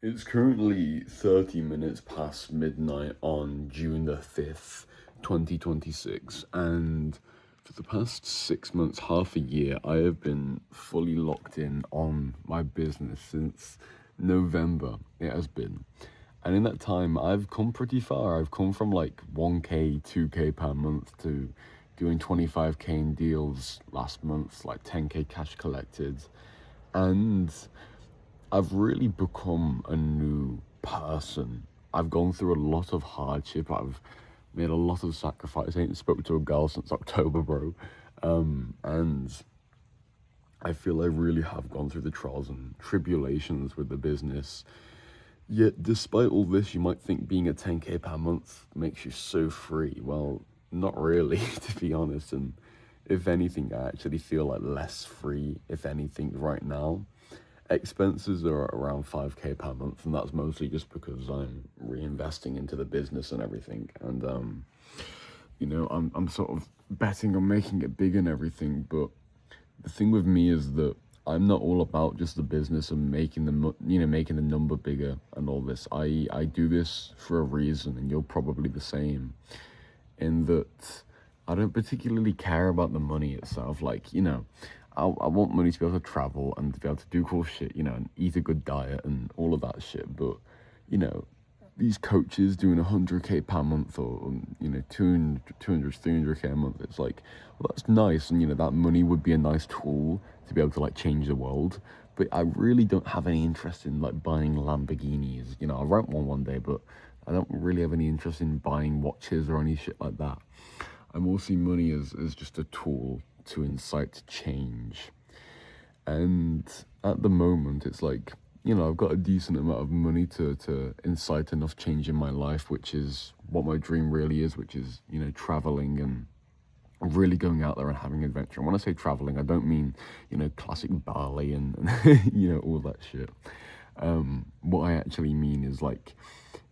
It's currently 30 minutes past midnight on June the 5th, 2026, and for the past 6 months, half a year, I have been fully locked in on my business since November. It has been. And in that time, I've come pretty far. I've come from like 1K, 2K per month to doing 25K in deals last month, like 10K cash collected. And I've really become a new person. I've gone through a lot of hardship. I've made a lot of sacrifice. I ain't spoke to a girl since October, bro. And I feel I really have gone through the trials and tribulations with the business. Yet, despite all this, you might think being a 10K per month makes you so free. Well, not really, to be honest. And if anything, I actually feel like less free, if anything, right now. Expenses are around 5K per month, and that's mostly just because I'm reinvesting into the business and everything. And I'm sort of betting on making it big and everything. But the thing with me is that I'm not all about just the business and making making the number bigger and all this. I do this for a reason, and you're probably the same. In that I don't particularly care about the money itself. Like, I want money to be able to travel and to be able to do cool shit, and eat a good diet and all of that shit. But, you know, these coaches doing 100K per month or 200, 300K a month, it's like, well, that's nice. And, that money would be a nice tool to be able to like change the world. But I really don't have any interest in like buying Lamborghinis. I rent one day, but I don't really have any interest in buying watches or any shit like that. I more see money as just a tool to incite change. And at the moment, it's like, I've got a decent amount of money to incite enough change in my life, which is what my dream really is, which is, traveling and really going out there and having adventure. And when I say traveling, I don't mean, classic Bali and all that shit. What I actually mean is like,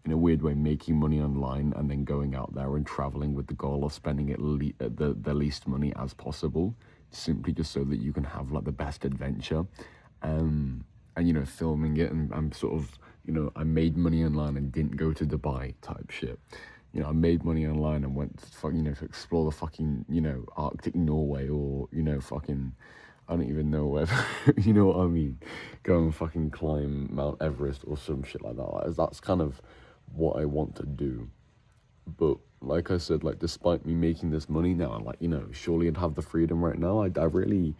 in a weird way, making money online and then going out there and traveling with the goal of spending the least money as possible, simply just so that you can have like the best adventure. And filming it, and I'm sort of, I made money online and didn't go to Dubai type shit. I made money online and went to explore the fucking, Arctic Norway, or, fucking, I don't even know whether, you know what I mean? Go and fucking climb Mount Everest or some shit like that. That's kind of what I want to do. But like I said, like, despite me making this money now, and like, surely I'd have the freedom right now. I really,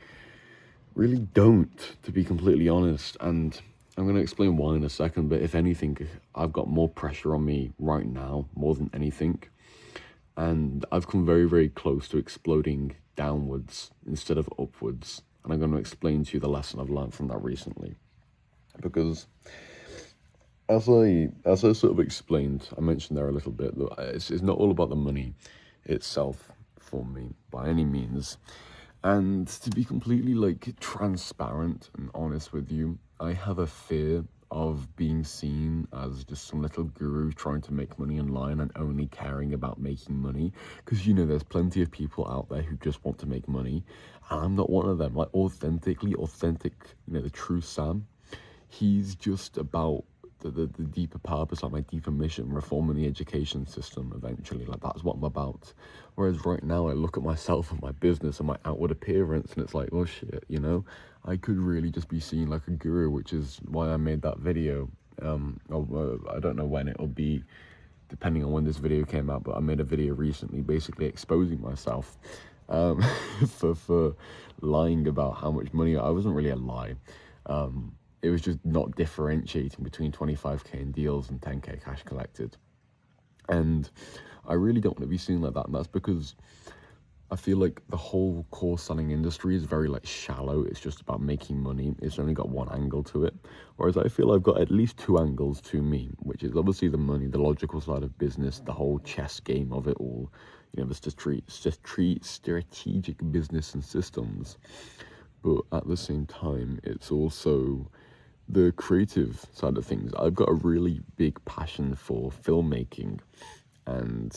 really don't, to be completely honest. And I'm going to explain why in a second. But if anything, I've got more pressure on me right now, more than anything. And I've come very, very close to exploding downwards instead of upwards. And I'm going to explain to you the lesson I've learned from that recently. Because as I sort of explained, I mentioned there a little bit that it's not all about the money itself for me by any means. And to be completely like transparent and honest with you, I have a fear of being seen as just some little guru trying to make money online and only caring about making money. Because there's plenty of people out there who just want to make money, and I'm not one of them. Like, authentic, the true Sam, he's just about the deeper purpose, like my deeper mission, reforming the education system eventually. Like, that's what I'm about. Whereas right now I look at myself and my business and my outward appearance, and it's like, oh shit, I could really just be seen like a guru, which is why I made that video. I don't know when it'll be, depending on when this video came out, but I made a video recently basically exposing myself for lying about how much money. I wasn't really a lie. It was just not differentiating between 25K in deals and 10K cash collected. And I really don't want to be seen like that. And that's because I feel like the whole course selling industry is very like shallow. It's just about making money. It's only got one angle to it. Whereas I feel I've got at least two angles to me, which is obviously the money, the logical side of business, the whole chess game of it all, the strategic business and systems. But at the same time, it's also the creative side of things. I've got a really big passion for filmmaking, and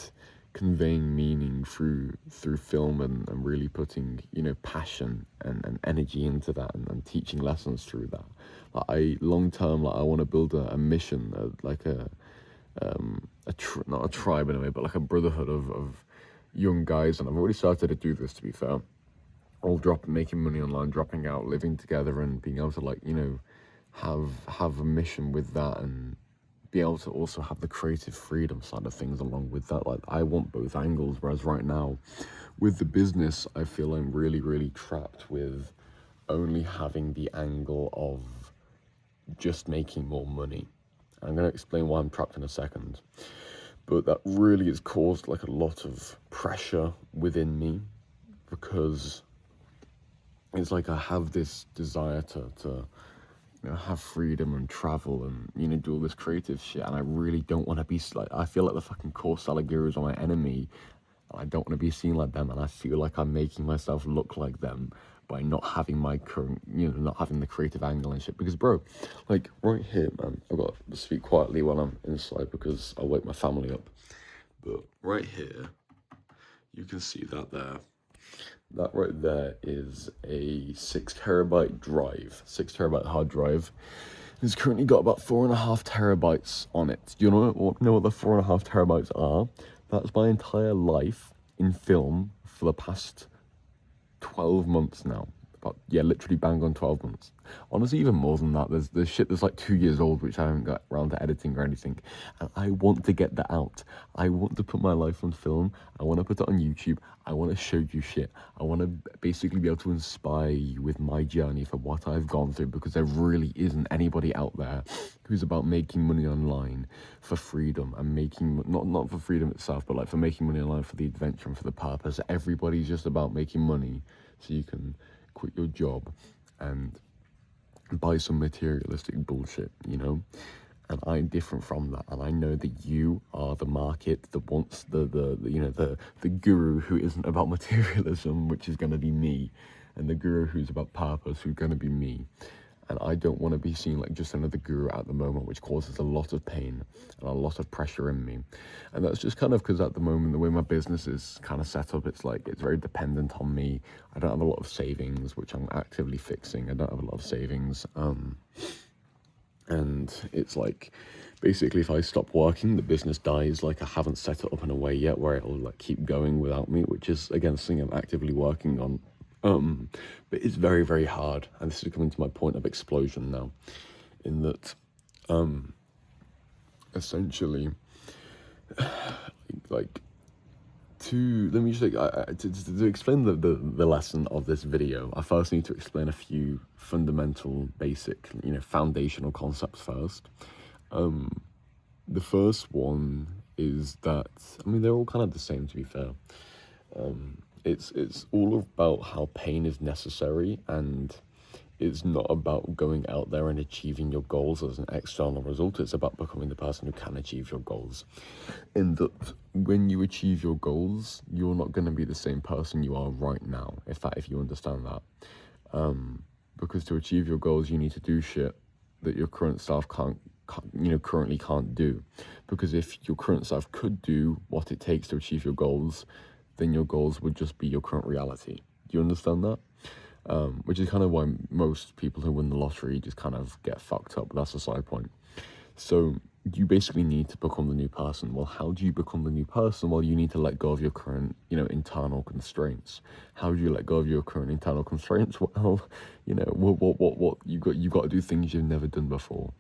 conveying meaning through film and really putting, you know, passion and energy into that, and teaching lessons through that. Like, long term, like, I want to build a mission, like not a tribe in a way, but like a brotherhood of young guys, and I've already started to do this, to be fair, all making money online, dropping out, living together, and being able to, like, you know, have a mission with that, and be able to also have the creative freedom side of things along with that. Like, I want both angles, whereas right now with the business, I feel I'm really trapped with only having the angle of just making more money. I'm going to explain why I'm trapped in a second, but that really has caused like a lot of pressure within me, because it's like I have this desire to you know, have freedom and travel and, you know, do all this creative shit, and I really don't want to be like, I feel like the fucking core seller gurus are my enemy, and I don't want to be seen like them, and I feel like I'm making myself look like them by not having my current, you know, not having the creative angle and shit. Because, bro, like, right here, man, I've got to speak quietly while I'm inside because I'll wake my family up, but right here, you can see that there. That right there is a 6 terabyte hard drive. It's currently got about 4.5 terabytes on it. Do you know what the 4.5 terabytes are? That's my entire life in film for the past 12 months now. But yeah, literally bang on 12 months. Honestly, even more than that. There's shit that's like 2 years old, which I haven't got around to editing or anything. And I want to get that out. I want to put my life on film. I want to put it on YouTube. I want to show you shit. I want to basically be able to inspire you with my journey for what I've gone through, because there really isn't anybody out there who's about making money online for freedom, and making, not for freedom itself, but like for making money online for the adventure and for the purpose. Everybody's just about making money so you can quit your job and buy some materialistic bullshit, you know. And I'm different from that, and I know that you are the market that wants the you know, the guru who isn't about materialism, which is going to be me, and the guru who's about purpose, who's going to be me. And I don't want to be seen like just another guru at the moment, which causes a lot of pain and a lot of pressure in me. And that's just kind of because at the moment, the way my business is kind of set up, it's like, it's very dependent on me. I don't have a lot of savings, which I'm actively fixing. I don't have a lot of savings. And it's like, basically, if I stop working, the business dies. Like, I haven't set it up in a way yet where it'll like keep going without me, which is, again, something I'm actively working on. But it's very hard, and this is coming to my point of explosion now, in that, essentially, like, let me just like, to explain the lesson of this video, I first need to explain a few fundamental, basic, you know, foundational concepts first. The first one is that, I mean, they're all kind of the same, to be fair. It's all about how pain is necessary, and it's not about going out there and achieving your goals as an external result. It's about becoming the person who can achieve your goals. In that, when you achieve your goals, you're not going to be the same person you are right now, if you understand that. Because to achieve your goals, you need to do shit that your current self currently can't do. Because if your current self could do what it takes to achieve your goals, then your goals would just be your current reality. Do you understand that? Which is kind of why most people who win the lottery just kind of get fucked up. But that's a side point. So you basically need to become the new person. Well, how do you become the new person? Well, you need to let go of your current, you know, internal constraints. How do you let go of your current internal constraints? Well, you know, what you got to do things you've never done before.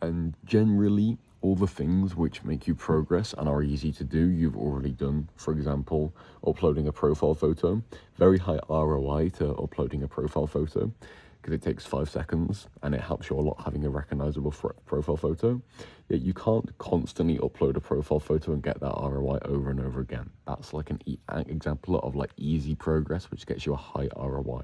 And generally, all the things which make you progress and are easy to do, you've already done. For example, uploading a profile photo. Very high ROI to uploading a profile photo, because it takes 5 seconds and it helps you a lot having a recognizable profile photo. Yet you can't constantly upload a profile photo and get that ROI over and over again. That's like an example of like easy progress, which gets you a high ROI.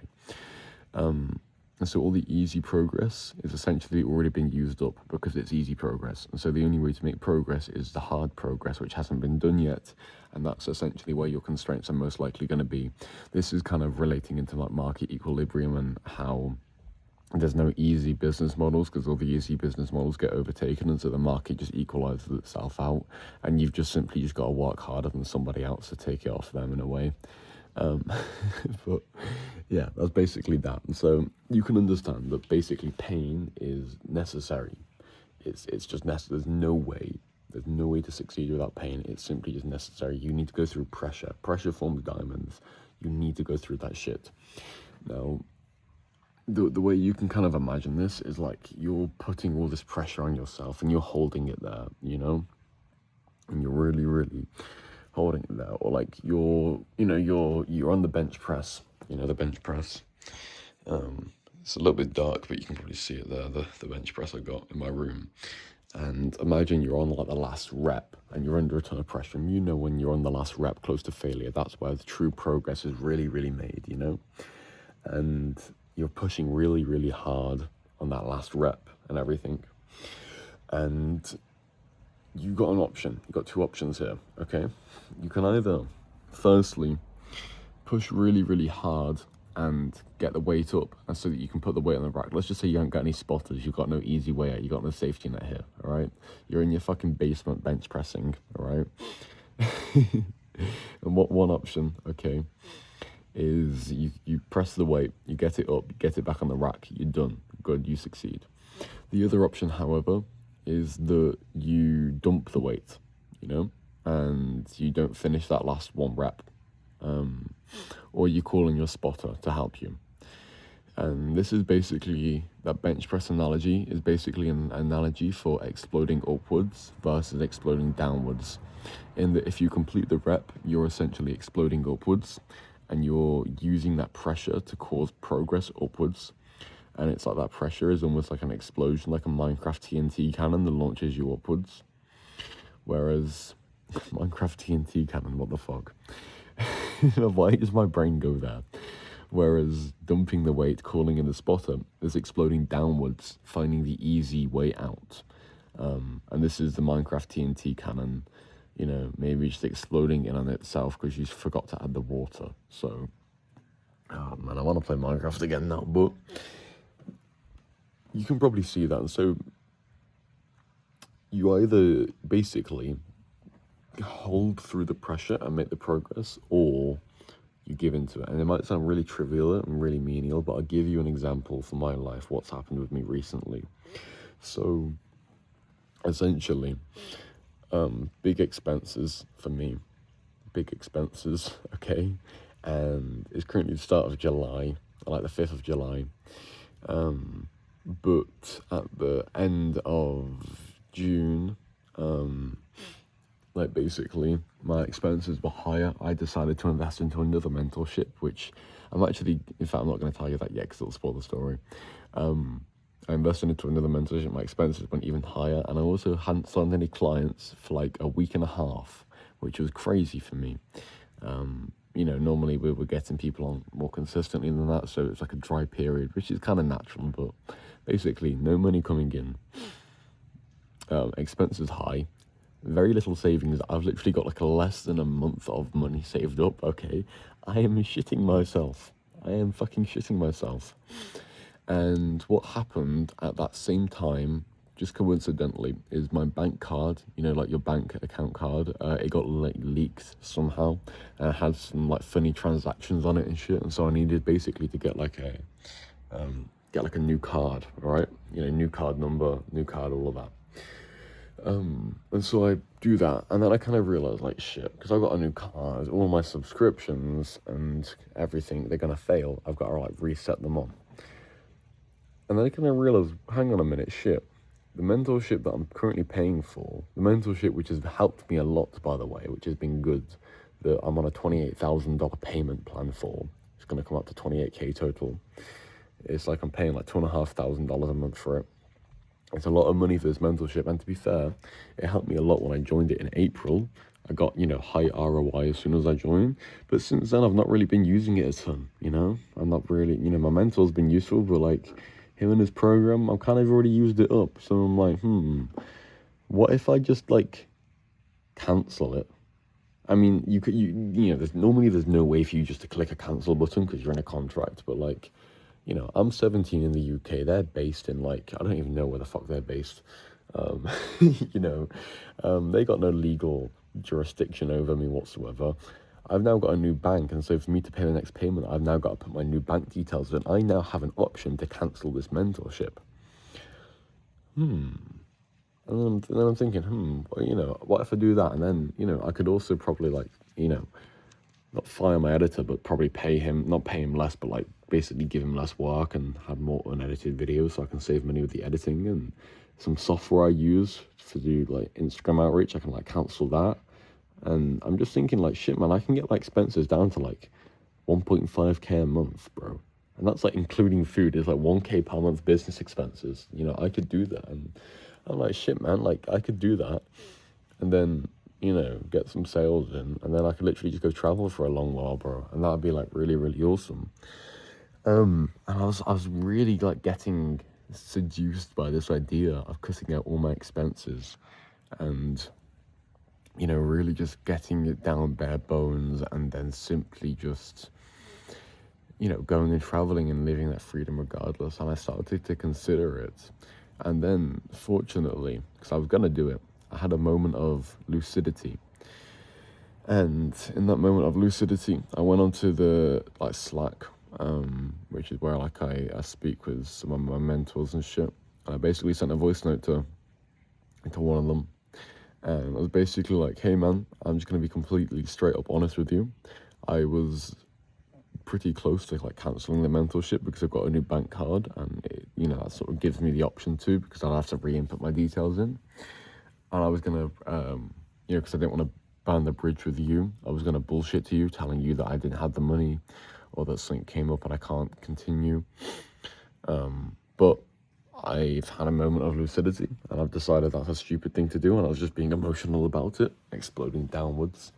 And so all the easy progress is essentially already been used up because it's easy progress. And so the only way to make progress is the hard progress, which hasn't been done yet. And that's essentially where your constraints are most likely going to be. This is kind of relating into like market equilibrium and how There's no easy business models because all the easy business models get overtaken, and so the market just equalizes itself out, and you've just simply just got to work harder than somebody else to take it off them in a way. But yeah, that's basically that. And so you can understand that basically pain is necessary. It's just necessary. There's no way to succeed without pain. It's simply just necessary. You need to go through pressure. Pressure forms diamonds. You need to go through that shit. Now, the way you can kind of imagine this is like you're putting all this pressure on yourself and you're holding it there, you know? And you're really, really holding it there. Or like you're on the bench press, the bench press. It's a little bit dark, but you can probably see it there, the bench press I got in my room. And imagine you're on like the last rep and you're under a ton of pressure. And when you're on the last rep close to failure, that's where the true progress is really, really made, And you're pushing really, really hard on that last rep and everything. And you got an option. You got two options here, okay? You can either, firstly, push really, really hard and get the weight up, and so that you can put the weight on the rack. Let's just say you haven't got any spotters, you've got no easy way out, you've got no safety net here, all right? You're in your fucking basement bench pressing, all right? And what one option, okay, is you press the weight, you get it up, you get it back on the rack, you're done. Good, you succeed. The other option, however, is that you dump the weight, and you don't finish that last one rep. Or you call in your spotter to help you. And this is basically, that bench press analogy is basically an analogy for exploding upwards versus exploding downwards. In that if you complete the rep, you're essentially exploding upwards, and you're using that pressure to cause progress upwards. And it's like that pressure is almost like an explosion, like a Minecraft TNT cannon that launches you upwards. Whereas, Minecraft TNT cannon, what the fuck? Why does my brain go there? Whereas dumping the weight, calling in the spotter, is exploding downwards, finding the easy way out. And this is the Minecraft TNT cannon, maybe just exploding in on itself because you forgot to add the water. So, oh man, I want to play Minecraft again now, but you can probably see that. And so you either basically hold through the pressure and make the progress, or you give into it. And it might sound really trivial and really menial, but I'll give you an example from my life, what's happened with me recently. So essentially, big expenses for me, okay? And it's currently the start of July, like the 5th of July. But at the end of June, basically, my expenses were higher. I decided to invest into another mentorship, which I'm not going to tell you that yet because it'll spoil the story. I invested into another mentorship, my expenses went even higher, and I also hadn't signed any clients for like a week and a half, which was crazy for me. Normally we were getting people on more consistently than that, so it's like a dry period, which is kind of natural, but basically, no money coming in, expenses high, very little savings. I've literally got like less than a month of money saved up, okay? I am shitting myself. I am fucking shitting myself. And what happened at that same time, just coincidentally, is my bank card, like your bank account card, it got leaked somehow, and it had some like funny transactions on it and shit, and so I needed basically to get like a new card, right? New card number, new card, all of that. And so I do that, and then I kind of realize, like, shit, because I've got a new card, all my subscriptions and everything, they're gonna fail. I've got to like reset them on. And then I kind of realize, hang on a minute, shit. The mentorship that I'm currently paying for, the mentorship which has helped me a lot, by the way, which has been good, that I'm on a $28,000 payment plan for. It's going to come up to $28K total. It's like I'm paying like $2,500 a month for it. It's a lot of money for this mentorship, and to be fair, it helped me a lot when I joined it in April. I got, high ROI as soon as I joined, but since then I've not really been using it a ton, I'm not really, my mentor's been useful, but like him and his program, I've kind of already used it up, so I'm like, what if I just like cancel it? I mean, there's no way for you just to click a cancel button because you're in a contract, but like, I'm 17 in the UK. They're based in, like, I don't even know where the fuck they're based. You know, they got no legal jurisdiction over me whatsoever. I've now got a new bank, and so for me to pay the next payment, I've now got to put my new bank details in. I now have an option to cancel this mentorship. And then I'm thinking, well, what if I do that? And then, I could also probably, like, not fire my editor, but probably not pay him less, but, like, basically give him less work and have more unedited videos so I can save money with the editing. And some software I use to do, like, Instagram outreach, I can, like, cancel that. And I'm just thinking, like, shit, man, I can get my expenses down to, like, 1.5k a month, bro. And that's, like, including food. It's, like, 1k per month business expenses. I could do that. And I'm like, shit, man, like, I could do that. And then, get some sales in. And then I could literally just go travel for a long while, bro. And that'd be, like, really, really awesome. And I was really, like, getting seduced by this idea of cutting out all my expenses and really just getting it down bare bones, and then simply just going and traveling and living that freedom regardless. And I started to consider it, and then fortunately, because I was gonna do it, I had a moment of lucidity. And in that moment of lucidity, I went onto the, like, Slack, which is where, like, I speak with some of my mentors and shit. And I basically sent a voice note to one of them. And I was basically like, hey, man, I'm just going to be completely straight up honest with you. I was pretty close to, like, cancelling the mentorship because I've got a new bank card, and it, that sort of gives me the option to, because I'll have to re-input my details in. And I was going to, because I didn't want to burn the bridge with you, I was going to bullshit to you, telling you that I didn't have the money or that something came up and I can't continue. But I've had a moment of lucidity, and I've decided that's a stupid thing to do, and I was just being emotional about it, exploding downwards.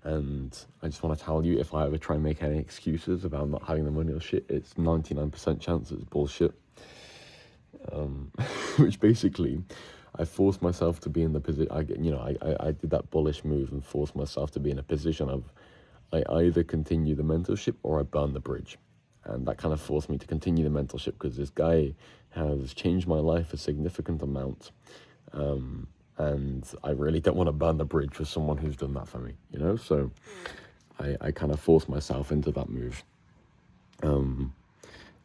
And I just want to tell you, if I ever try and make any excuses about not having the money or shit, it's 99% chance it's bullshit. Which basically, I forced myself to be in the position. I did that bullish move and forced myself to be in a position of, I either continue the mentorship or I burn the bridge. And that kind of forced me to continue the mentorship, because this guy has changed my life a significant amount. And I really don't want to burn the bridge with someone who's done that for me, So I kind of forced myself into that move.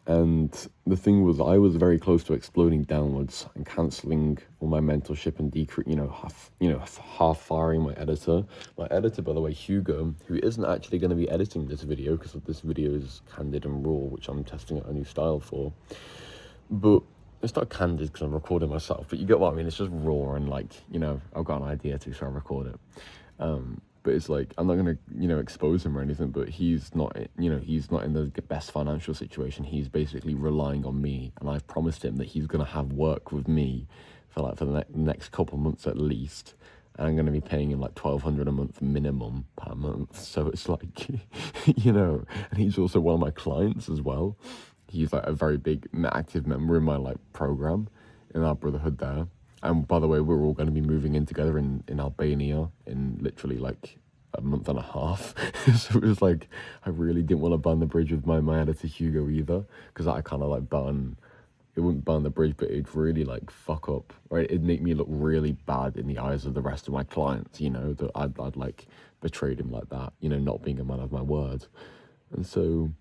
And the thing was, I was very close to exploding downwards and cancelling all my mentorship and half firing my editor. My editor, by the way, Hugo, who isn't actually going to be editing this video, because this video is candid and raw, which I'm testing out a new style for. But it's not candid because I'm recording myself, but you get what I mean. It's just raw, and, like, I've got an idea to, so I record it. But it's like, I'm not going to, expose him or anything, but he's not in the best financial situation. He's basically relying on me, and I've promised him that he's going to have work with me for the next couple of months at least. And I'm going to be paying him, like, $1,200 a month minimum per month. So it's like, and he's also one of my clients as well. He's, like, a very big active member in my, like, program in our brotherhood there. And by the way, we're all going to be moving in together in Albania in literally, like, a month and a half. So it was like, I really didn't want to burn the bridge with my editor Hugo either, because I kind of, like, it wouldn't burn the bridge, but it'd really, like, fuck up, right? It'd make me look really bad in the eyes of the rest of my clients, that I'd like, betrayed him like that, not being a man of my word. And so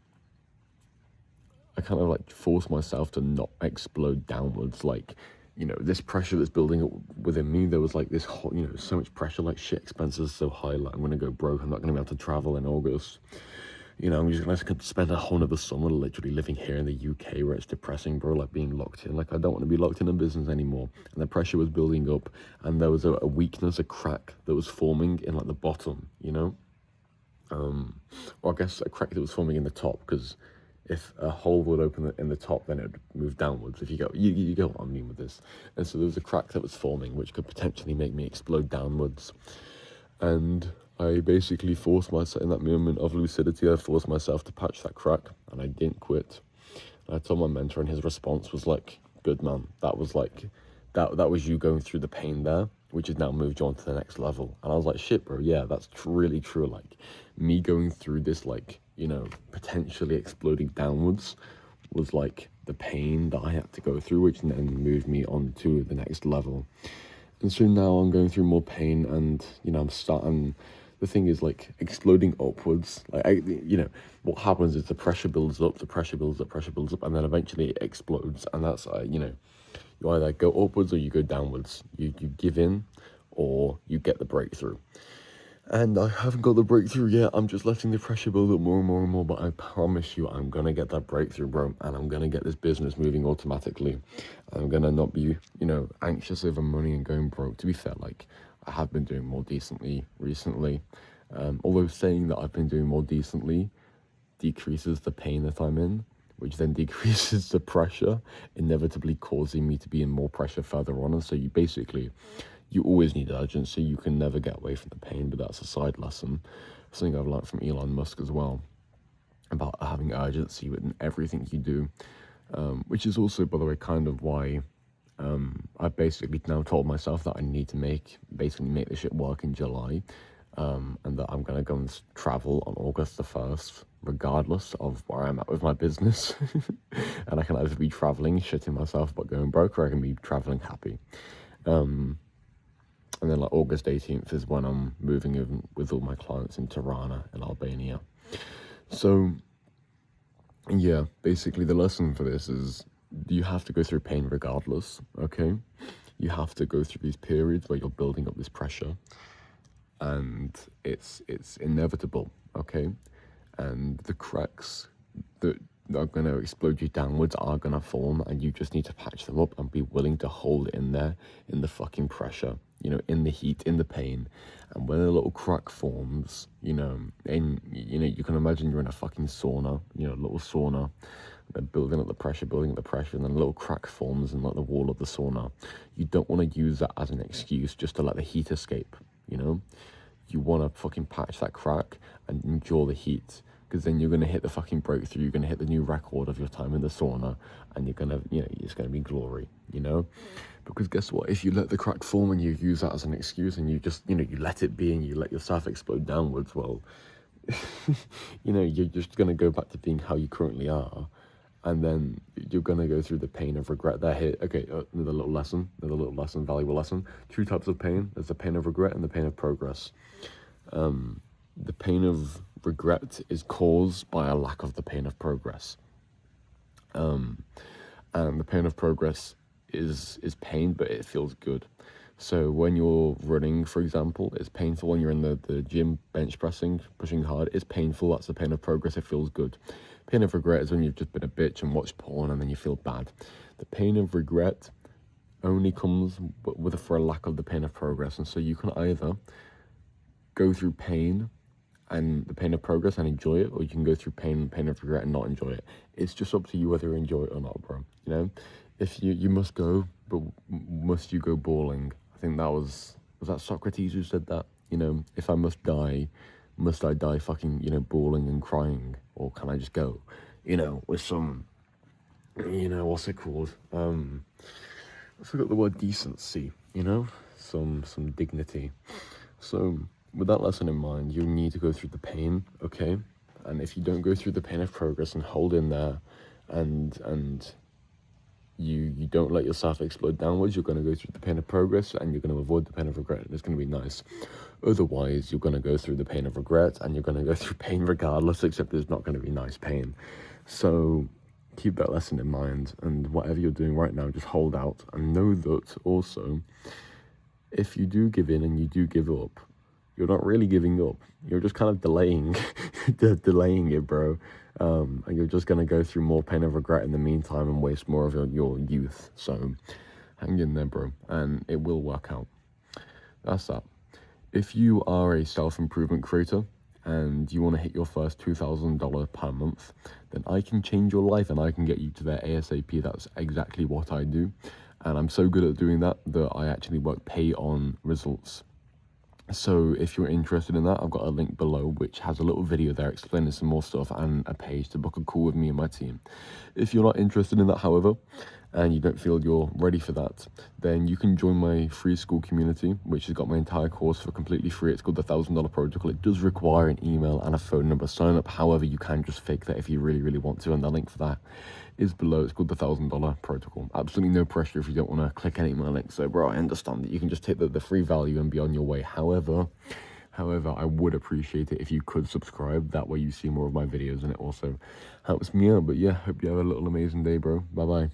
I kind of, like, forced myself to not explode downwards, like, this pressure that's building up within me. There was, like, this whole, so much pressure, like, shit, expenses so high, like, I'm going to go broke, I'm not going to be able to travel in August. I'm just going to spend a whole other summer literally living here in the UK, where it's depressing, bro, like, being locked in. Like, I don't want to be locked in a business anymore. And the pressure was building up, and there was a weakness, a crack that was forming in, like, the bottom, or I guess a crack that was forming in the top, because if a hole would open in the top, then it would move downwards. If you get what I mean with this. And so there was a crack that was forming, which could potentially make me explode downwards. And I basically forced myself, in that moment of lucidity, I forced myself to patch that crack, and I didn't quit. And I told my mentor, and his response was like, good, man. That was like, that was you going through the pain there, which has now moved you on to the next level. And I was like, shit, bro, yeah, that's really true. Like, me going through this, like, potentially exploding downwards was like the pain that I had to go through, which then moved me on to the next level. And so now I'm going through more pain, and I'm starting. The thing is, like, exploding upwards. Like, what happens is the pressure builds up, pressure builds up, and then eventually it explodes. And that's, you either go upwards or you go downwards. You give in, or you get the breakthrough. And I haven't got the breakthrough yet. I'm just letting the pressure build up more and more and more. But I promise you, I'm going to get that breakthrough, bro. And I'm going to get this business moving automatically. I'm going to not be, anxious over money and going broke. To be fair, like, I have been doing more decently recently. Although saying that I've been doing more decently decreases the pain that I'm in, which then decreases the pressure, inevitably causing me to be in more pressure further on. And so you always need urgency. You can never get away from the pain, but that's a side lesson. Something I've learned from Elon Musk as well, about having urgency within everything you do, which is also, by the way, kind of why I've basically now told myself that I need to make this shit work in July, and that I'm going to go and travel on August the 1st, regardless of where I'm at with my business. And I can either be traveling, shitting myself about going broke, or I can be traveling happy. And then like August 18th is when I'm moving in with all my clients in Tirana in Albania. So yeah, basically the lesson for this is you have to go through pain regardless, okay? You have to go through these periods where you're building up this pressure, and it's inevitable, okay? And the cracks that are going to explode you downwards are going to form, and you just need to patch them up and be willing to hold in there in the fucking pressure, in the heat, in the pain. And when a little crack forms, you can imagine you're in a fucking sauna, a little sauna. They're building up the pressure, and then a little crack forms in like the wall of the sauna. You don't want to use that as an excuse just to let the heat escape, You want to fucking patch that crack and endure the heat, because then you're going to hit the fucking breakthrough. You're going to hit the new record of your time in the sauna, and you're going to, it's going to be glory, Because guess what? If you let the crack form and you use that as an excuse, and you just, you let it be, and you let yourself explode downwards, well, you're just going to go back to being how you currently are. And then you're going to go through the pain of regret. Okay, another little lesson, valuable lesson. 2 types of pain. There's the pain of regret and the pain of progress. The pain of regret is caused by a lack of the pain of progress. And the pain of progress is pain, but it feels good. So when you're running, for example, it's painful. When you're in the gym bench pressing, pushing hard, it's painful. That's the pain of progress. It feels good. Pain of regret is when you've just been a bitch and watched porn and then you feel bad. The pain of regret only comes for a lack of the pain of progress. And so you can either go through pain and the pain of progress and enjoy it, or you can go through pain of regret and not enjoy it. It's just up to you whether you enjoy it or not, bro. If you must go, but must you go bawling? I think that was that Socrates who said that? If I must die, must I die fucking, bawling and crying? Or can I just go, with some, what's it called? I forgot the word decency, some dignity. So with that lesson in mind, you need to go through the pain, okay? And if you don't go through the pain of progress and hold in there, and you don't let yourself explode downwards, you're going to go through the pain of progress, and you're going to avoid the pain of regret, and it's going to be nice. Otherwise, you're going to go through the pain of regret, and you're going to go through pain regardless, except there's not going to be nice pain. So keep that lesson in mind, and whatever you're doing right now, just hold out, and know that also, if you do give in and you do give up, you're not really giving up. You're just kind of delaying it, bro. And you're just going to go through more pain of regret in the meantime and waste more of your youth. So hang in there, bro, and it will work out. That's that. If you are a self-improvement creator and you want to hit your first $2,000 per month, then I can change your life and I can get you to there ASAP. That's exactly what I do. And I'm so good at doing that I actually work pay on results. So if you're interested in that, I've got a link below which has a little video there explaining some more stuff and a page to book a call with me and my team. If you're not interested in that, however, and you don't feel you're ready for that, then you can join my free school community, which has got my entire course for completely free. It's called the $1,000 Protocol. It does require an email and a phone number sign up. However, you can just fake that if you really, really want to, and the link for that is below. It's called the $1,000 Protocol. Absolutely no pressure if you don't want to click any of my links. So, bro, I understand that you can just take the free value and be on your way. However, I would appreciate it if you could subscribe. That way you see more of my videos, and it also helps me out. But yeah, hope you have a little amazing day, bro. Bye-bye.